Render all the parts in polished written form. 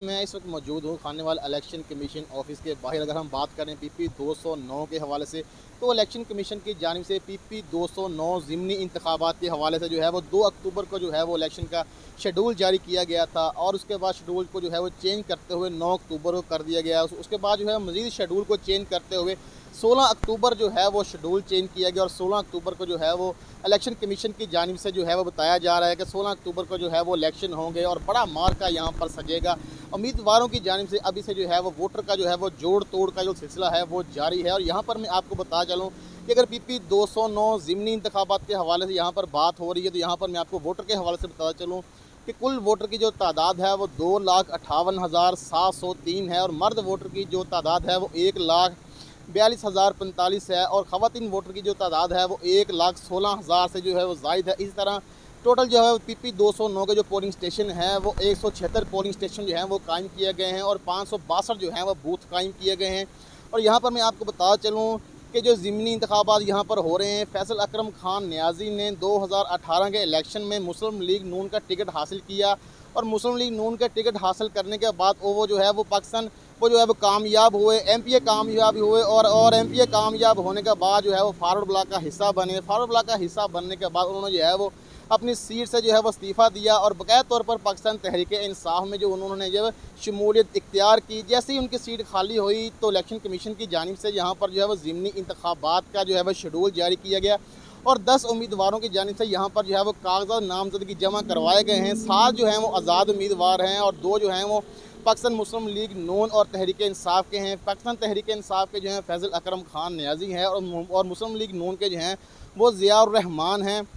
मैं इस वक्त मौजूद हूँ खानेवाल इलेक्शन कमीशन ऑफिस के बाहर। अगर हम बात करें पीपी 209 के हवाले से, तो इलेक्शन कमीशन की जानिब से पीपी 209 ज़िमनी इंतखाबात के हवाले से जो है वो 2 अक्टूबर को जो है वो इलेक्शन का शेड्यूल जारी किया गया था और उसके बाद शेड्यूल को जो है वो चेंज करते हुए 9 अक्टूबर को कर दिया गया। उसके बाद जो है मज़ीद शेड्यूल को चेंज करते हुए 16 अक्टूबर जो है वो शेड्यूल चेंज किया गया और 16 अक्टूबर को जो है वो इलेक्शन कमीशन की जानिब से जो है वो बताया जा रहा है कि 16 अक्टूबर को जो है वो इलेक्शन होंगे और बड़ा मार्का यहाँ पर सजेगा। उम्मीदवारों की जानिब से अभी से जो है वो वोटर का जो है वो जोड़ तोड़ का जो सिलसिला है वो जारी है। और यहाँ पर मैं आपको बता चलूँ कि अगर पीपी 209 ज़िमनी इंतखाबात के हवाले से यहाँ पर बात हो रही है, तो यहाँ पर मैं आपको वोटर के हवाले से बताता चलूँ कि कुल वोटर की जो तादाद है वो 2,58,703 है और मर्द वोटर की जो तादाद है वो 1,42,045 है और ख़वातीन वोटर की जो तादाद है वो 1,16,000 से जो है वो ज़ायद है। इसी तरह टोटल जो है पीपी 209 के जो पोलिंग स्टेशन हैं वो 176 पोलिंग स्टेशन जो हैं वो कायम किए गए हैं और 562 जो हैं वो बूथ कायम किए गए हैं। और यहाँ पर मैं आपको बता चलूँ कि जो ज़िमनी इंतखाबात यहाँ पर हो रहे हैं, फैसल अकरम खान नियाज़ी ने 2018 के इलेक्शन में मुस्लिम लीग नून का टिकट हासिल किया और मुस्लिम लीग नून का टिकट हासिल करने के बाद वो जो है वो पाकिस्तान वो जो है वो कामयाब हुए, एमपीए कामयाब हुए और एमपीए कामयाब होने के बाद जो है वो फारवर्ड ब्लॉक का हिस्सा बने। फारवर्ड ब्लॉक का हिस्सा बनने के बाद उन्होंने जो है वो अपनी सीट से जो है वो इस्तीफ़ा दिया और बाकायदा तौर पर पाकिस्तान तहरीक इंसाफ में जो उन्होंने जो शमूलियत इख्तियार की। जैसे ही उनकी सीट खाली हुई तो इलेक्शन कमीशन की जानिब से यहाँ पर जो है वो ज़िमनी इंतखाबात का जो है वो शेड्यूल जारी किया गया और 10 उम्मीदवारों की जानिब से यहाँ पर जो है वो कागजात नामजदगी जमा करवाए गए हैं। 7 जो हैं वो आज़ाद उम्मीदवार हैं और 2 जो हैं वो पाकिस्तान मुस्लिम लीग नून और तहरीक इंसाफ के हैं। पाकिस्तान तहरीक इंसाफ के जो हैं फैसल अकरम खान नियाज़ी हैं और मुस्लिम लीग नून के जो हैं वो ज़ियाउर रहमान हैं।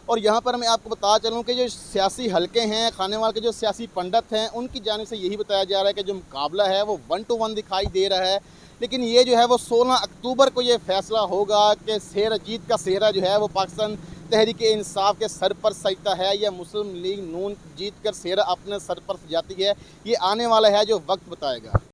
और यहाँ पर मैं आपको बता चलूँ कि जो सियासी हलके हैं, खानेवाल के जो सियासी पंडित हैं, उनकी जानिब से यही बताया जा रहा है कि जो मुकाबला है वो 1 to 1 दिखाई दे रहा है। लेकिन ये जो है वो 16 अक्टूबर को ये फैसला होगा कि जीत का सेहरा जो है वो पाकिस्तान तहरीक इंसाफ के सर पर सजता है या मुस्लिम लीग नून जीत कर सेहरा अपने सर पर सजाती है। ये आने वाला है जो वक्त बताएगा।